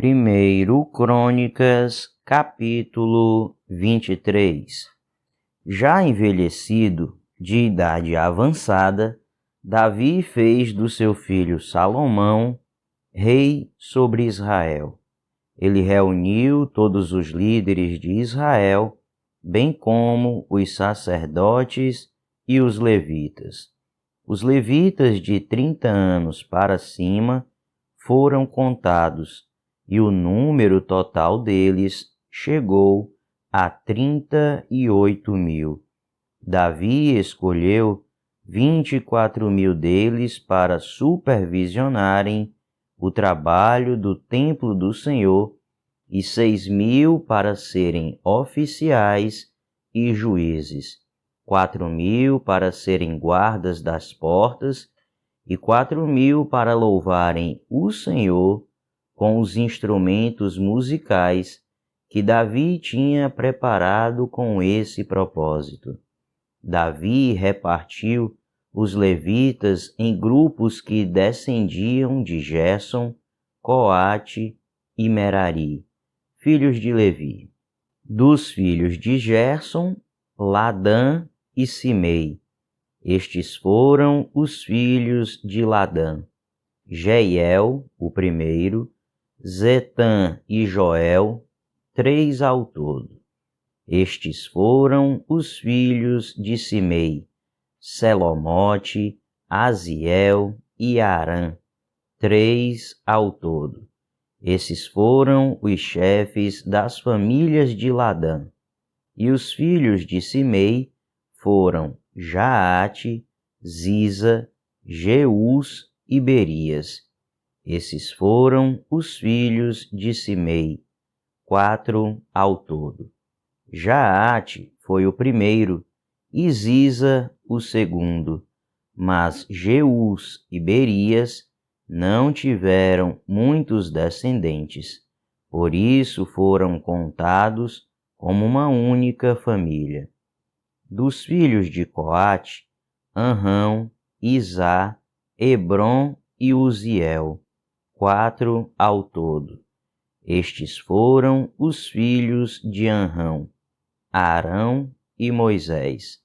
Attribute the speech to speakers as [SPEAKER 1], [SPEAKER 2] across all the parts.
[SPEAKER 1] 1 Crônicas, capítulo 23. Já envelhecido, de idade avançada, Davi fez do seu filho Salomão rei sobre Israel. Ele reuniu todos os líderes de Israel, bem como os sacerdotes e os levitas. Os levitas de 30 anos para cima foram contados, e o número total deles chegou a 38.000. Davi escolheu 24.000 deles para supervisionarem o trabalho do templo do Senhor e 6.000 para serem oficiais e juízes, 4.000 para serem guardas das portas e 4.000 para louvarem o Senhor com os instrumentos musicais que Davi tinha preparado com esse propósito. Davi repartiu os levitas em grupos que descendiam de Gerson, Coate e Merari, filhos de Levi. Dos filhos de Gerson, Ladã e Simei. Estes foram os filhos de Ladã: Jeiel, o primeiro, Zetã e Joel, 3 ao todo. Estes foram os filhos de Simei: Selomote, Aziel e Arã, 3 ao todo. Esses foram os chefes das famílias de Ladã. E os filhos de Simei foram Jaate, Ziza, Jeús e Berias. Esses foram os filhos de Simei, 4 ao todo. Jaate foi o primeiro e Ziza o segundo, mas Jeús e Berias não tiveram muitos descendentes, por isso foram contados como uma única família. Dos filhos de Coate, Anrão, Izá, Hebron e Uziel, 4 ao todo. Estes foram os filhos de Anrão: Arão e Moisés.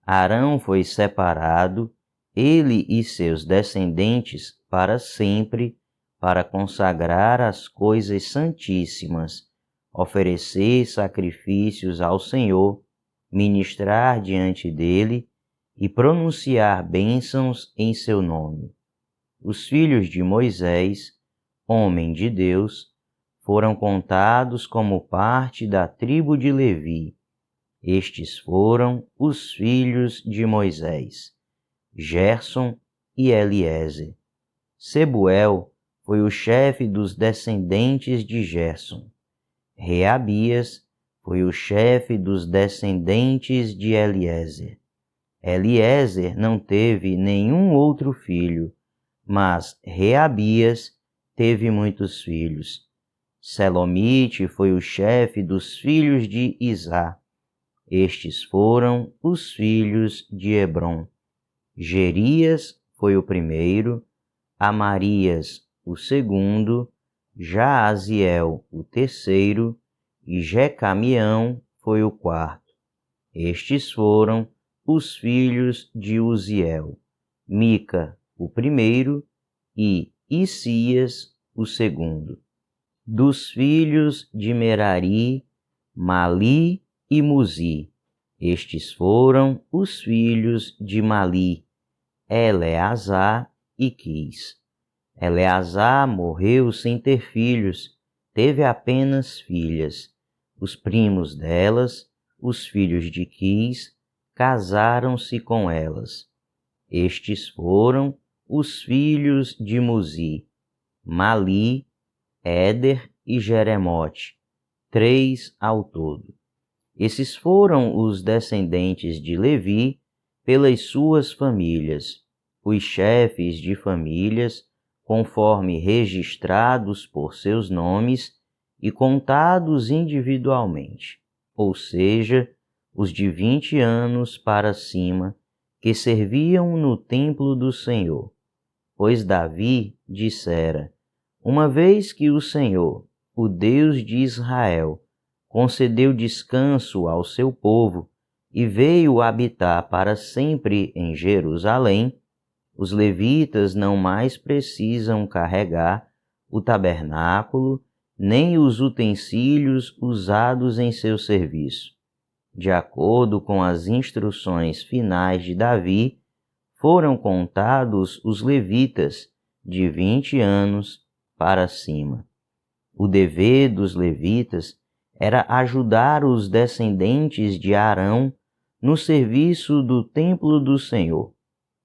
[SPEAKER 1] Arão foi separado, ele e seus descendentes, para sempre, para consagrar as coisas santíssimas, oferecer sacrifícios ao Senhor, ministrar diante dele e pronunciar bênçãos em seu nome. Os filhos de Moisés, homem de Deus, foram contados como parte da tribo de Levi. Estes foram os filhos de Moisés: Gerson e Eliezer. Sebuel foi o chefe dos descendentes de Gerson. Reabias foi o chefe dos descendentes de Eliezer. Eliezer não teve nenhum outro filho, mas Reabias teve muitos filhos. Selomite foi o chefe dos filhos de Izá. Estes foram os filhos de Hebron. Jerias foi o primeiro, Amarias o segundo, Jaaziel o terceiro e Jecamião foi o quarto. Estes foram os filhos de Uziel: Mica o primeiro e Isias o segundo. Dos filhos de Merari, Mali e Muzi. Estes foram os filhos de Mali: Eleazar e Quis. Eleazar morreu sem ter filhos, teve apenas filhas. Os primos delas, os filhos de Quis, casaram-se com elas. Estes foram os filhos de Muzi: Mali, Éder e Jeremote, 3 ao todo. Esses foram os descendentes de Levi pelas suas famílias, os chefes de famílias, conforme registrados por seus nomes e contados individualmente, ou seja, os de 20 anos para cima, que serviam no templo do Senhor. Pois Davi dissera: uma vez que o Senhor, o Deus de Israel, concedeu descanso ao seu povo e veio habitar para sempre em Jerusalém, os levitas não mais precisam carregar o tabernáculo nem os utensílios usados em seu serviço. De acordo com as instruções finais de Davi, foram contados os levitas de 20 anos para cima. O dever dos levitas era ajudar os descendentes de Arão no serviço do templo do Senhor.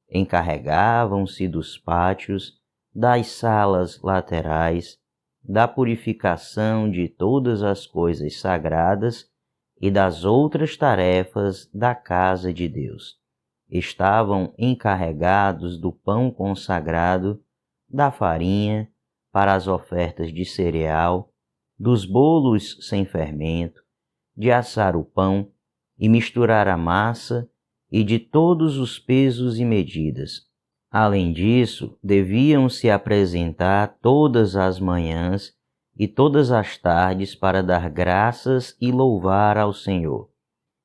[SPEAKER 1] Encarregavam-se dos pátios, das salas laterais, da purificação de todas as coisas sagradas e das outras tarefas da casa de Deus. Estavam encarregados do pão consagrado, da farinha para as ofertas de cereal, dos bolos sem fermento, de assar o pão e misturar a massa e de todos os pesos e medidas. Além disso, deviam se apresentar todas as manhãs e todas as tardes para dar graças e louvar ao Senhor,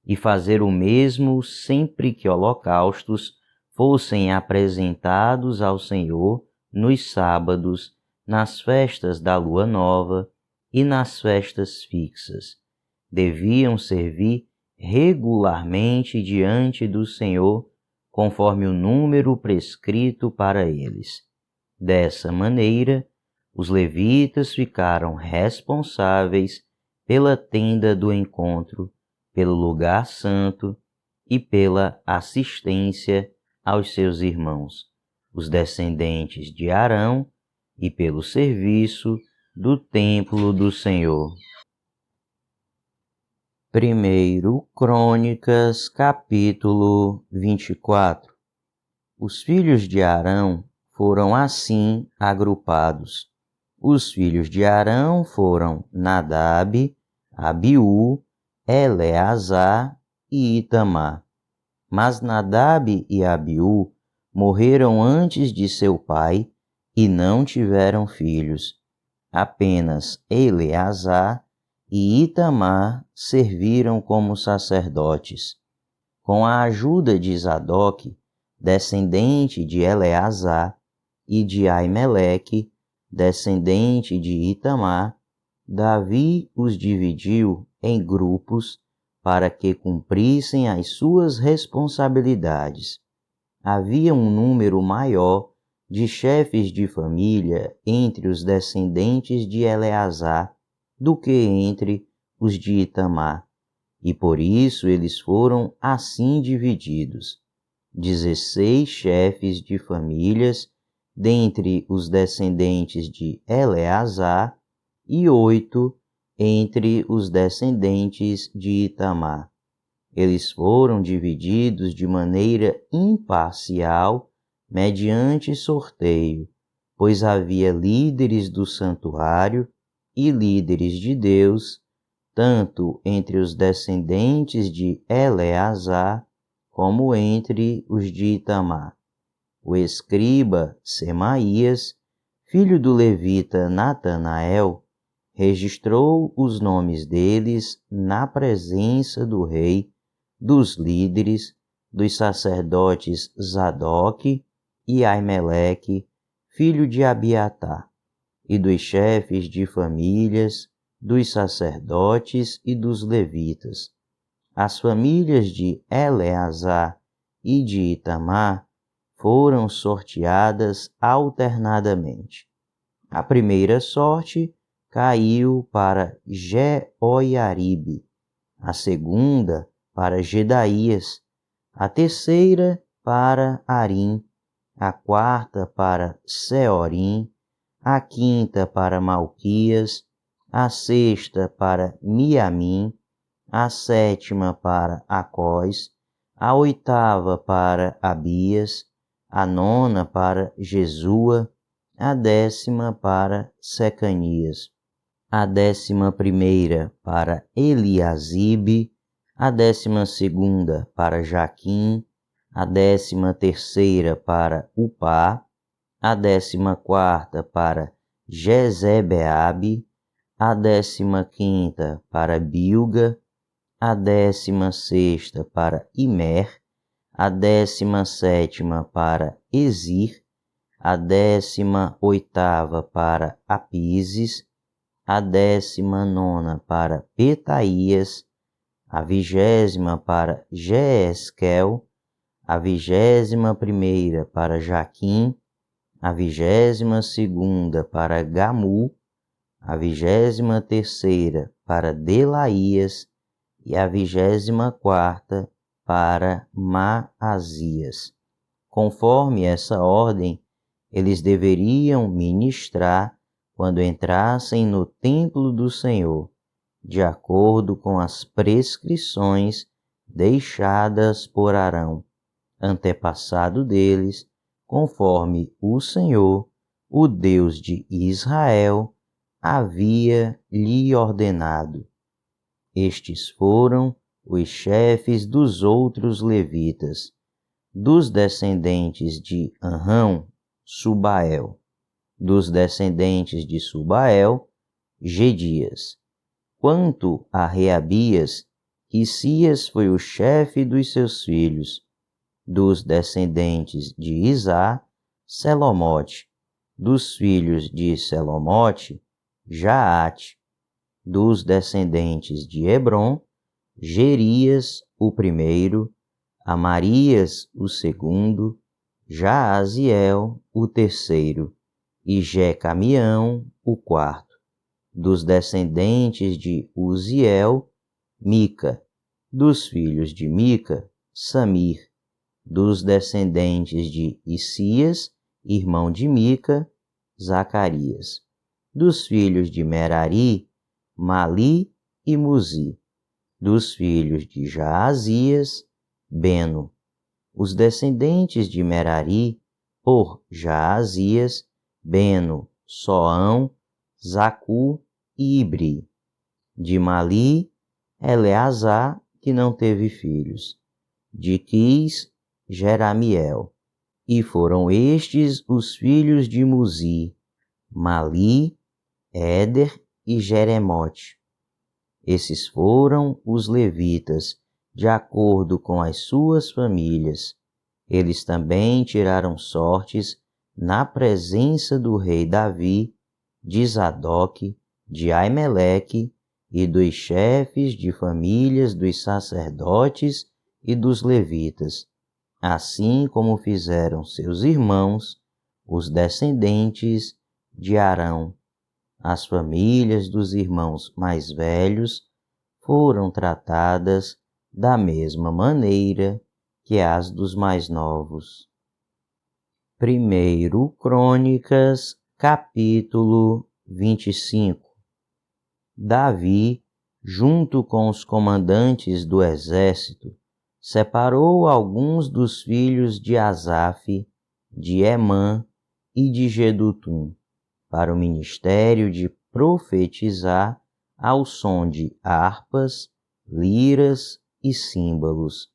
[SPEAKER 1] e fazer o mesmo sempre que holocaustos fossem apresentados ao Senhor nos sábados, nas festas da lua nova e nas festas fixas. Deviam servir regularmente diante do Senhor, conforme o número prescrito para eles. Dessa maneira, os levitas ficaram responsáveis pela tenda do encontro, pelo lugar santo e pela assistência aos seus irmãos, os descendentes de Arão, e pelo serviço do templo do Senhor. 1 Crônicas, capítulo 24. Os filhos de Arão foram assim agrupados. Os filhos de Arão foram Nadab, Abiú, Eleazar e Itamar. Mas Nadab e Abiú morreram antes de seu pai e não tiveram filhos. Apenas Eleazar e Itamar serviram como sacerdotes. Com a ajuda de Zadok, descendente de Eleazar, e de Aimeleque, descendente de Itamar, Davi os dividiu em grupos para que cumprissem as suas responsabilidades. Havia um número maior de chefes de família entre os descendentes de Eleazar do que entre os de Itamar, e por isso eles foram assim divididos: 16 chefes de famílias dentre os descendentes de Eleazar e 8 entre os descendentes de Itamar. Eles foram divididos de maneira imparcial mediante sorteio, pois havia líderes do santuário e líderes de Deus, tanto entre os descendentes de Eleazar como entre os de Itamar. O escriba Semaías, filho do levita Natanael, registrou os nomes deles na presença do rei, dos líderes, dos sacerdotes Zadok e Aimeleque, filho de Abiatar, e dos chefes de famílias, dos sacerdotes e dos levitas. As famílias de Eleazar e de Itamar foram sorteadas alternadamente. A primeira sorte caiu para Jeoiaribe, a segunda para Gedaías, a terceira para Arim, a quarta para Seorim, a quinta para Malquias, a sexta para Miamim, a sétima para Acós, a oitava para Abias, a nona para Jesua, a 10ª para Secanias, a 11ª para Eliasibe, a 12ª para Jaquim, a 13ª para Upá, a 14ª para Jezebeabe, a 15ª para Bilga, a 16ª para Imer, a 17ª para Ezir, a 18ª para Apises, a 19ª para Petaías, a 20ª para Jeesquel, a 21ª para Jaquim, a 22ª para Gamu, a 23ª para Delaías e a 24ª para Maasias. Conforme essa ordem, eles deveriam ministrar quando entrassem no templo do Senhor, de acordo com as prescrições deixadas por Arão, antepassado deles, conforme o Senhor, o Deus de Israel, havia lhe ordenado. Estes foram os chefes dos outros levitas, dos descendentes de Arão, Subael, dos descendentes de Subael, Gedias. Quanto a Reabias, Quissias foi o chefe dos seus filhos, dos descendentes de Izá, Selomote, dos filhos de Selomote, Jaate, dos descendentes de Hebron, Jerias o primeiro, Amarias o segundo, Jaaziel o terceiro e Jecamião o quarto. Dos descendentes de Uziel, Mica, dos filhos de Mica, Samir, dos descendentes de Issias, irmão de Mica, Zacarias, dos filhos de Merari, Mali e Muzi, dos filhos de Jaazias, Beno, os descendentes de Merari, por Jaazias, Beno, Soão, Zacu e Ibri. De Mali, Eleazar, que não teve filhos. De Quis, Jeramiel. E foram estes os filhos de Muzi, Mali, Éder e Jeremote. Esses foram os levitas, de acordo com as suas famílias. Eles também tiraram sortes na presença do rei Davi, de Zadok, de Aimeleque e dos chefes de famílias dos sacerdotes e dos levitas, assim como fizeram seus irmãos, os descendentes de Arão. As famílias dos irmãos mais velhos foram tratadas da mesma maneira que as dos mais novos. 1 Crônicas, capítulo 25. Davi, junto com os comandantes do exército, separou alguns dos filhos de Asaf, de Emã e de Jedutum, para o ministério de profetizar ao som de harpas, liras e símbolos.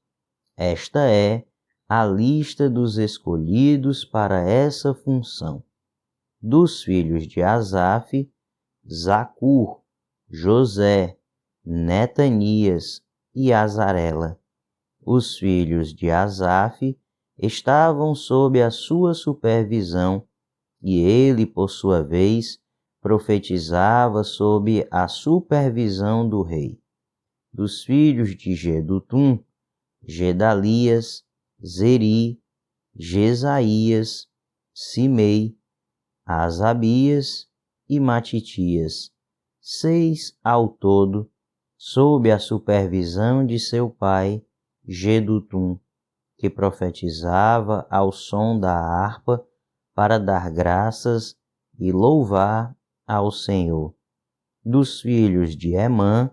[SPEAKER 1] Esta é a lista dos escolhidos para essa função. Dos filhos de Asaf, Zacur, José, Netanias e Azarela. Os filhos de Asaf estavam sob a sua supervisão e ele, por sua vez, profetizava sob a supervisão do rei. Dos filhos de Jedutum, Gedalias, Zeri, Jesaías, Simei, Asabias e Matitias, 6 ao todo, sob a supervisão de seu pai, Jedutum, que profetizava ao som da harpa para dar graças e louvar ao Senhor. Dos filhos de Emã,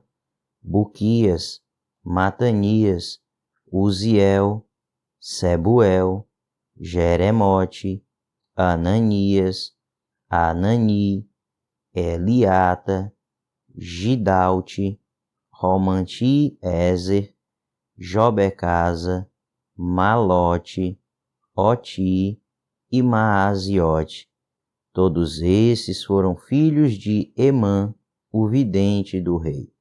[SPEAKER 1] Buquias, Matanias, Uziel, Sebuel, Jeremote, Ananias, Anani, Eliata, Gidalte, Romanti-Ezer, Jobecasa, Malote, Oti e Maaziote. Todos esses foram filhos de Emã, o vidente do rei.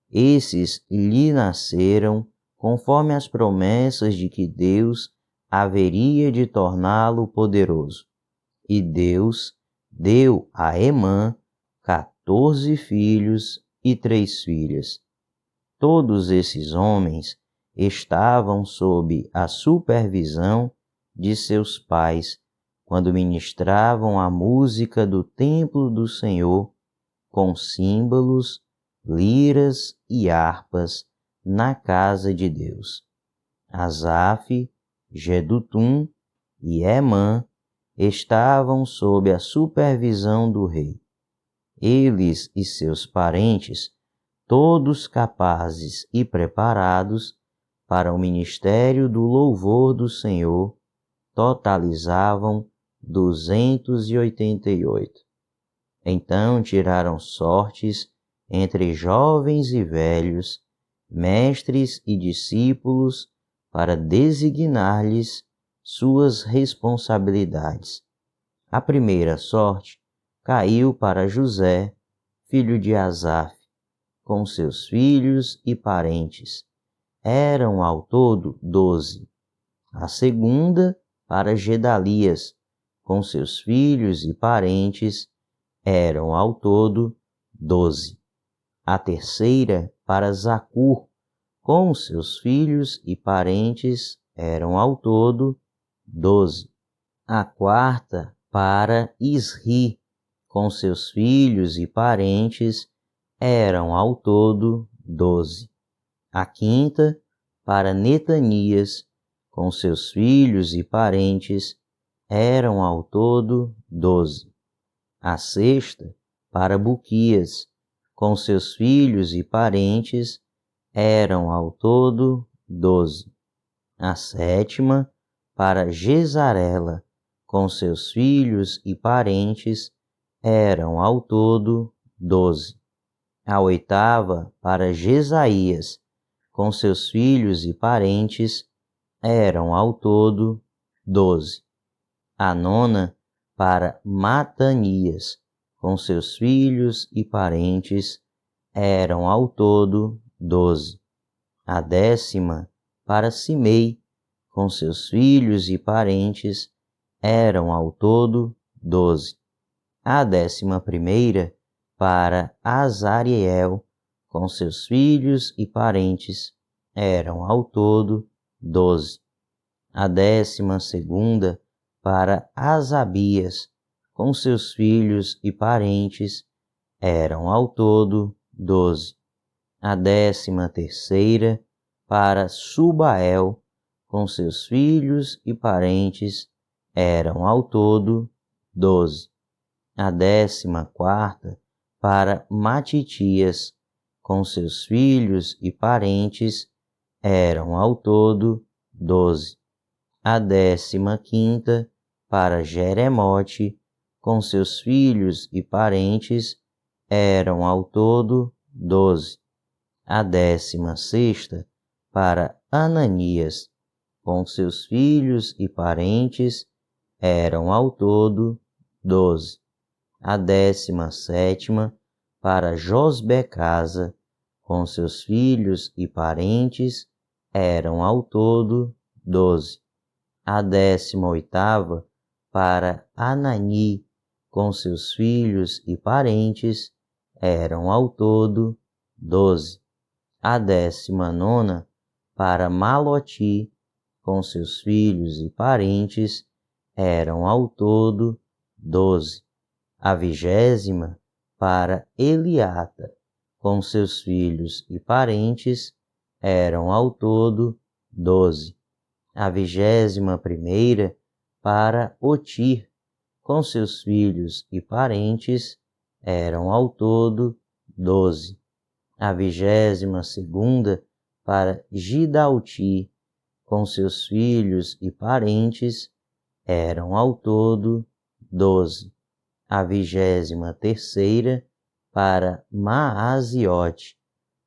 [SPEAKER 1] Esses lhe nasceram conforme as promessas de que Deus haveria de torná-lo poderoso. E Deus deu a Emã 14 filhos e 3 filhas. Todos esses homens estavam sob a supervisão de seus pais quando ministravam a música do templo do Senhor com símbolos, liras e harpas na casa de Deus. Asaf, Jedutum e Emã estavam sob a supervisão do rei. Eles e seus parentes, todos capazes e preparados para o ministério do louvor do Senhor, totalizavam 288. Então tiraram sortes entre jovens e velhos, mestres e discípulos, para designar-lhes suas responsabilidades. A primeira sorte caiu para José, filho de Asaf, com seus filhos e parentes. Eram ao todo 12. A segunda para Gedalias, com seus filhos e parentes. Eram ao todo 12. A terceira para Zacur, com seus filhos e parentes. Eram ao todo 12. A quarta para Isri, com seus filhos e parentes. Eram ao todo 12. A quinta para Netanias, com seus filhos e parentes. Eram ao todo 12. A sexta para Buquias, com seus filhos e parentes. Eram ao todo 12. A sétima para Gesarela, com seus filhos e parentes. Eram ao todo 12. A oitava para Jesaías, com seus filhos e parentes. Eram ao todo 12. A nona para Matanias, com seus filhos e parentes. Eram ao todo 12. A décima para Simei, com seus filhos e parentes. Eram ao todo 12. A 11ª para Azariel, com seus filhos e parentes. Eram ao todo 12. A 12ª para Asabias, com seus filhos e parentes. Eram ao todo 12. A 13ª para Subael, com seus filhos e parentes. Eram ao todo 12. A 14ª para Matitias, com seus filhos e parentes. Eram ao todo 12. A 15ª para Jeremote, com seus filhos e parentes. Eram ao todo 12. A 16ª para Ananias, com seus filhos e parentes. Eram ao todo 12. A 17ª para Josbecasa, com seus filhos e parentes. Eram ao todo 12. A 18ª para Anani, com seus filhos e parentes. Eram ao todo 12. A 19ª para Maloti, com seus filhos e parentes. Eram ao todo 12. A 20ª para Eliata, com seus filhos e parentes. Eram ao todo 12. A 21ª para Otir, com seus filhos e parentes. Eram ao todo 12. A 22ª para Gidalti, com seus filhos e parentes. Eram ao todo 12. A 23ª para Maaziote,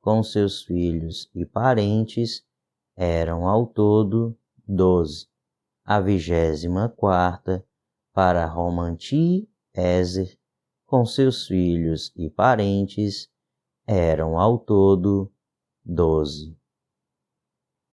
[SPEAKER 1] com seus filhos e parentes. Eram ao todo 12. A 24ª para Romanti-Ezer, com seus filhos e parentes, eram ao todo 12.